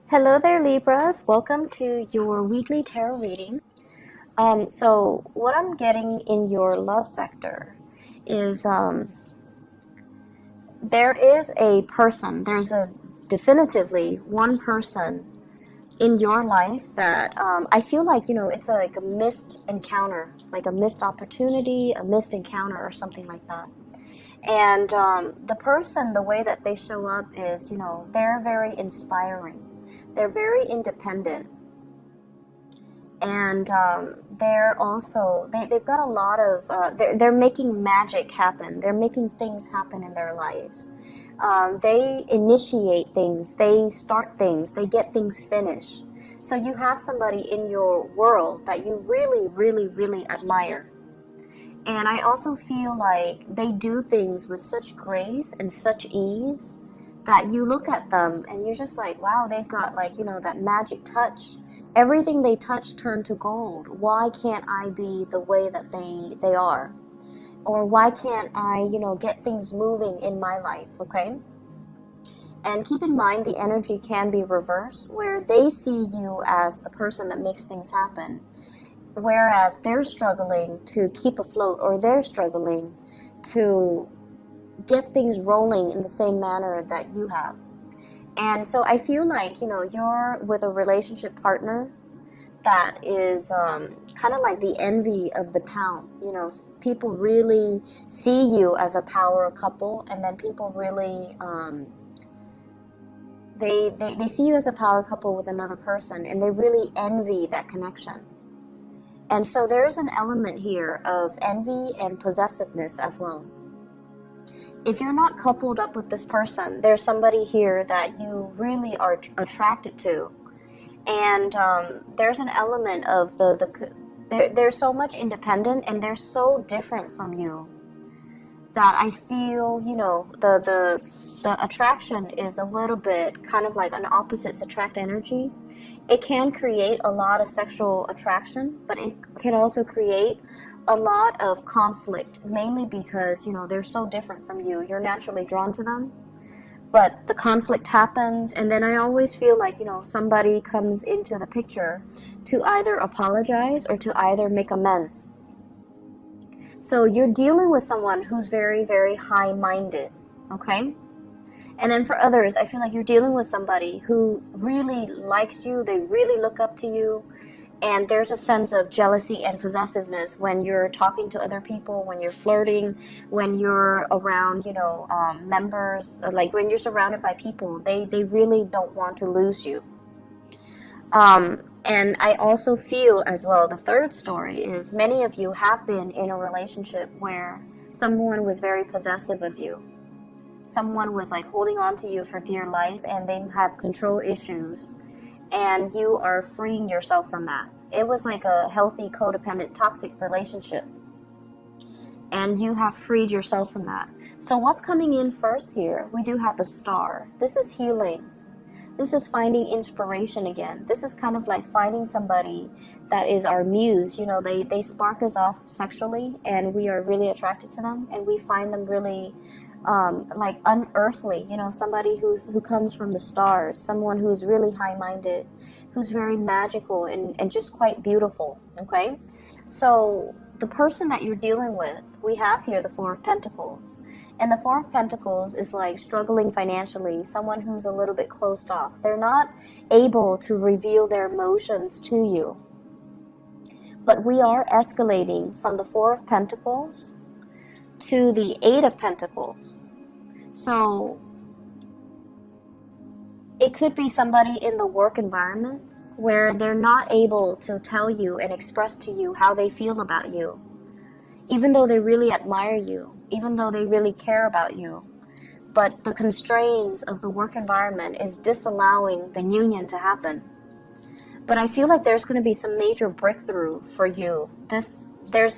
Hello there, Libras. Welcome to your weekly tarot reading. So what I'm getting in your love sector is there is a person, there's a definitively one person in your life that I feel like, it's like a missed encounter, like a missed opportunity, a missed encounter or something like that. And the person, the way that they show up is, they're very inspiring. They're very independent. And they've got a lot of, they're making magic happen. They're making things happen in their lives. They initiate things. They start things. They get things finished. So you have somebody in your world that you really, really, really admire. And I also feel like they do things with such grace and such ease that you look at them and you're just like, wow, they've got that magic touch. Everything they touch turned to gold. Why can't I be the way that they are? Or why can't I, get things moving in my life, okay? And keep in mind the energy can be reversed, where they see you as the person that makes things happen, whereas they're struggling to keep afloat, or they're struggling to get things rolling in the same manner that you have. And so I feel like, you're with a relationship partner that is kind of like the envy of the town. People really see you as a power couple, and then people really, they see you as a power couple with another person, and they really envy that connection. And so there's an element here of envy and possessiveness as well. If you're not coupled up with this person, there's somebody here that you really are attracted to. And there's an element of they're so much independent and they're so different from you that I feel, the attraction is a little bit kind of like an opposites attract energy. It can create a lot of sexual attraction, but it can also create a lot of conflict, mainly because, they're so different from you. You're naturally drawn to them, but the conflict happens, and then I always feel like, somebody comes into the picture to either apologize or to either make amends. So you're dealing with someone who's very, very high-minded, okay? And then for others, I feel like you're dealing with somebody who really likes you, they really look up to you, and there's a sense of jealousy and possessiveness when you're talking to other people, when you're flirting, when you're around, members, or like when you're surrounded by people, they really don't want to lose you. And I also feel as well, the third story is many of you have been in a relationship where someone was very possessive of you. Someone was like holding on to you for dear life, and they have control issues, and you are freeing yourself from that. It was like a healthy, codependent, toxic relationship, and you have freed yourself from that. So what's coming in first here? We do have the Star. This is healing. This is finding inspiration again. This is kind of like finding somebody that is our muse. They spark us off sexually, and we are really attracted to them, and we find them really like unearthly, somebody who comes from the stars, someone who's really high-minded, who's very magical and just quite beautiful, okay? So the person that you're dealing with, we have here the Four of Pentacles. And the Four of Pentacles is like struggling financially, someone who's a little bit closed off. They're not able to reveal their emotions to you. But we are escalating from the Four of Pentacles to the Eight of Pentacles. So it could be somebody in the work environment where they're not able to tell you and express to you how they feel about you, even though they really admire you, even though they really care about you. But the constraints of the work environment is disallowing the union to happen. But I feel like there's going to be some major breakthrough for you. There's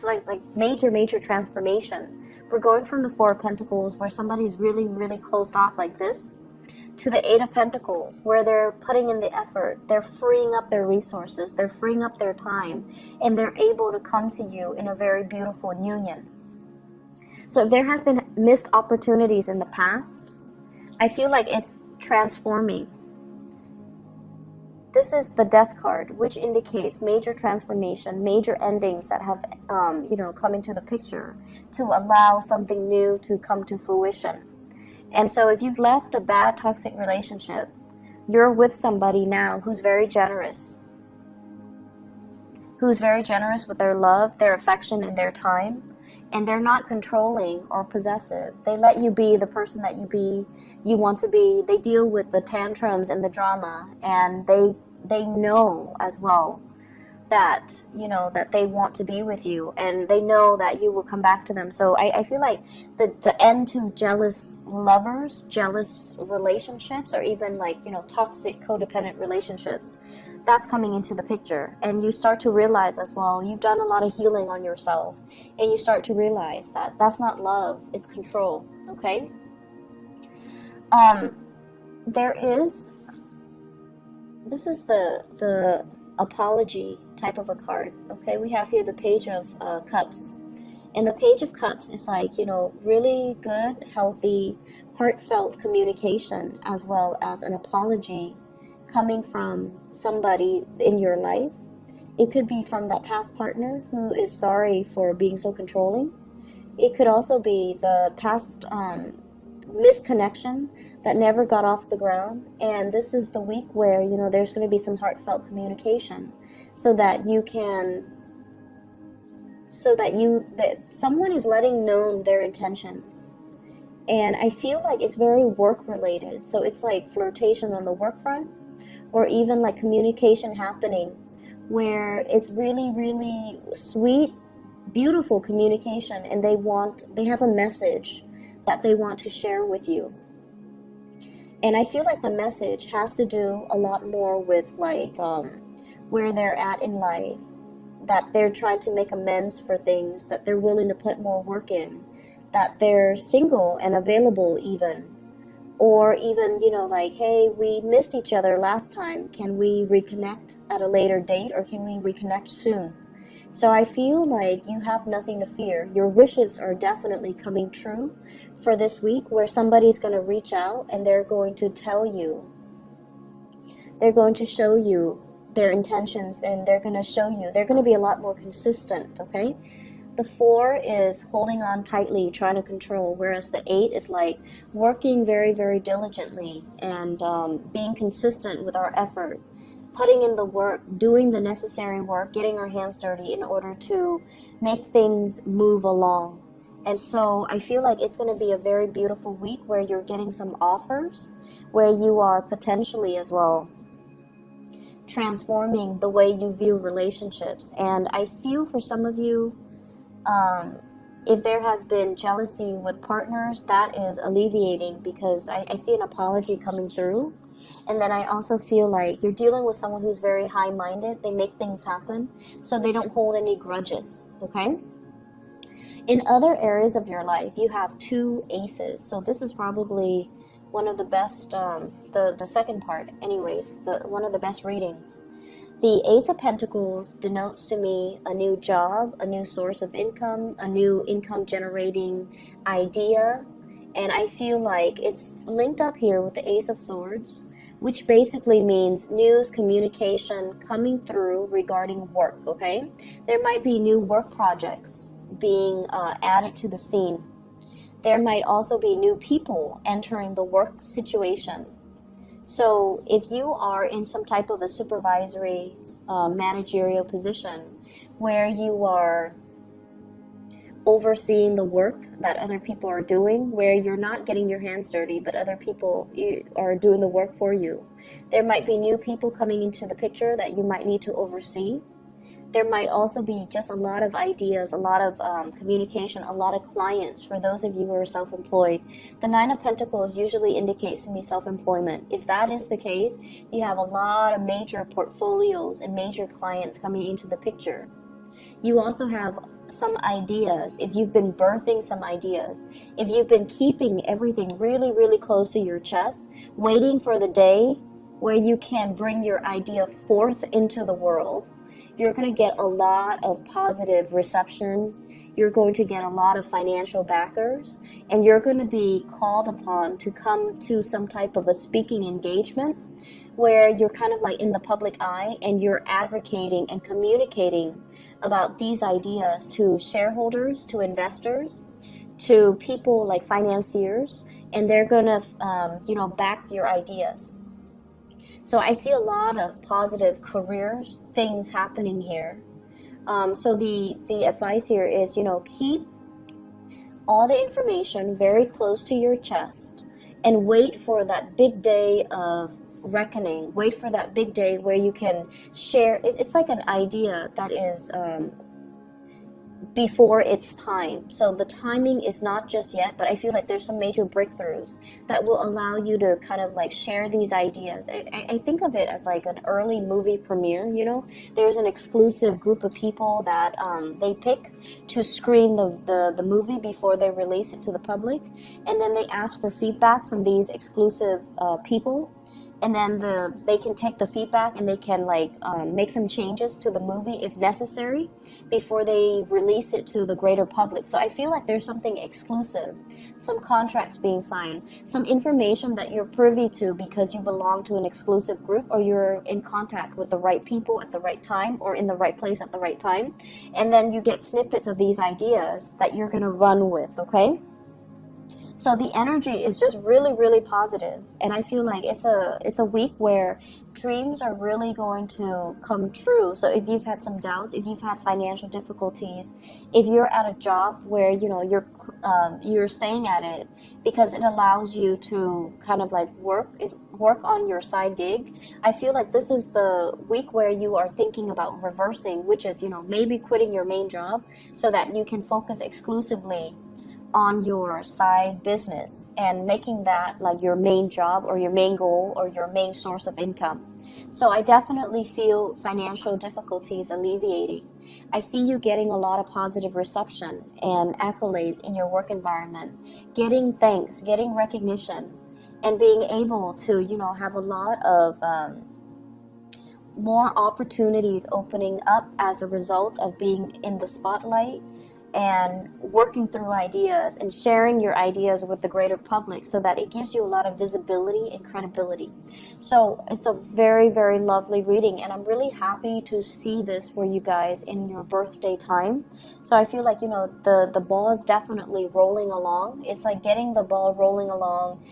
like major transformation. We're going from the Four of Pentacles, where somebody's really, really closed off like this, to the Eight of Pentacles, where they're putting in the effort, they're freeing up their resources, they're freeing up their time, and they're able to come to you in a very beautiful union. So if there has been missed opportunities in the past, I feel like it's transforming. This is the Death card, which indicates major transformation, major endings that have, come into the picture to allow something new to come to fruition. And so if you've left a bad, toxic relationship, you're with somebody now who's very generous with their love, their affection, and their time. And they're not controlling or possessive. They let you be the person that you want to be. They deal with the tantrums and the drama, and they know as well that, that they want to be with you, and they know that you will come back to them. So I feel like the end to jealous lovers, jealous relationships, or even toxic codependent relationships, that's coming into the picture. And you start to realize as well, you've done a lot of healing on yourself, and you start to realize that that's not love, it's control. Okay. This is the apology type of a card. Okay, we have here the Page of Cups, and the Page of Cups is really good, healthy, heartfelt communication, as well as an apology coming from somebody in your life. It could be from that past partner who is sorry for being so controlling. It could also be the past misconnection that never got off the ground. And this is the week where there's going to be some heartfelt communication, so that someone is letting known their intentions. And I feel like it's very work related, so it's like flirtation on the work front, or even like communication happening where it's really, really sweet, beautiful communication, and they have a message that they want to share with you. And I feel like the message has to do a lot more with where they're at in life, that they're trying to make amends for things, that they're willing to put more work in, that they're single and available even. Or even, hey, we missed each other last time. Can we reconnect at a later date, or can we reconnect soon? So I feel like you have nothing to fear. Your wishes are definitely coming true for this week, where somebody's going to reach out and they're going to tell you. They're going to show you their intentions, and they're going to show you. They're going to be a lot more consistent, okay? The 4 is holding on tightly, trying to control, whereas the 8 is like working very, very diligently and being consistent with our effort, putting in the work, doing the necessary work, getting our hands dirty in order to make things move along. And so I feel like it's going to be a very beautiful week where you're getting some offers, where you are potentially as well transforming the way you view relationships. And I feel for some of you, if there has been jealousy with partners, that is alleviating, because I see an apology coming through. And then I also feel like you're dealing with someone who's very high-minded. They make things happen, so they don't hold any grudges, okay? In other areas of your life, you have 2 aces. So this is probably one of the best, the second part anyways, one of the best readings. The Ace of Pentacles denotes to me a new job, a new source of income, a new income generating idea. And I feel like it's linked up here with the Ace of Swords, which basically means news, communication coming through regarding work, okay? There might be new work projects being added to the scene. There might also be new people entering the work situation. So if you are in some type of a supervisory, managerial position where you are overseeing the work that other people are doing, where you're not getting your hands dirty, but other people are doing the work for you, there might be new people coming into the picture that you might need to oversee. There might also be just a lot of ideas, a lot of communication, a lot of clients for those of you who are self-employed. The 9 of Pentacles usually indicates to me self-employment. If that is the case, you have a lot of major portfolios and major clients coming into the picture. You also have some ideas, if you've been birthing some ideas, if you've been keeping everything really, really close to your chest, waiting for the day where you can bring your idea forth into the world, you're going to get a lot of positive reception. You're going to get a lot of financial backers, and you're going to be called upon to come to some type of a speaking engagement where you're kind of like in the public eye and you're advocating and communicating about these ideas to shareholders, to investors, to people like financiers, and they're gonna, back your ideas. So I see a lot of positive careers things happening here. So the advice here is, keep all the information very close to your chest and wait for that big day of reckoning. Wait for that big day where you can share. It's like an idea that is before its time. So the timing is not just yet, but I feel like there's some major breakthroughs that will allow you to kind of like share these ideas. I think of it as like an early movie premiere, There's an exclusive group of people that they pick to screen the movie before they release it to the public. And then they ask for feedback from these exclusive people. And then they can take the feedback and they can make some changes to the movie if necessary before they release it to the greater public. So I feel like there's something exclusive, some contracts being signed, some information that you're privy to because you belong to an exclusive group or you're in contact with the right people at the right time or in the right place at the right time. And then you get snippets of these ideas that you're going to run with, okay? So the energy is just really, really positive, and I feel like it's a week where dreams are really going to come true. So if you've had some doubts, if you've had financial difficulties, if you're at a job where you're staying at it because it allows you to kind of like work on your side gig, I feel like this is the week where you are thinking about reversing, which is maybe quitting your main job so that you can focus exclusively on your side business and making that like your main job or your main goal or your main source of income. So I definitely feel financial difficulties alleviating. I see you getting a lot of positive reception and accolades in your work environment, getting thanks, getting recognition, and being able to, have a lot of more opportunities opening up as a result of being in the spotlight and working through ideas and sharing your ideas with the greater public so that it gives you a lot of visibility and credibility. So it's a very, very lovely reading, and I'm really happy to see this for you guys in your birthday time. So I feel like, the ball is definitely rolling along. It's like getting the ball rolling along.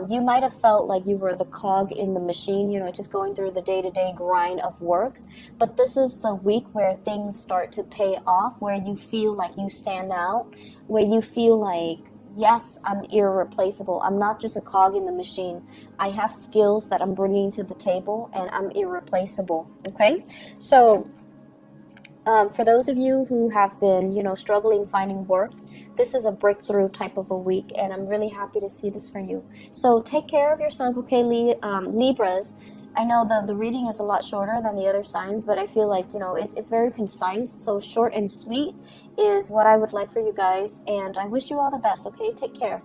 You might have felt like you were the cog in the machine, just going through the day-to-day grind of work. But this is the week where things start to pay off, where you feel like you stand out, where you feel like, yes, I'm irreplaceable. I'm not just a cog in the machine. I have skills that I'm bringing to the table, and I'm irreplaceable, okay? So for those of you who have been, struggling finding work, this is a breakthrough type of a week, and I'm really happy to see this for you. So take care of yourself, okay, Libras. I know the reading is a lot shorter than the other signs, but I feel like, it's very concise. So short and sweet is what I would like for you guys, and I wish you all the best, okay? Take care.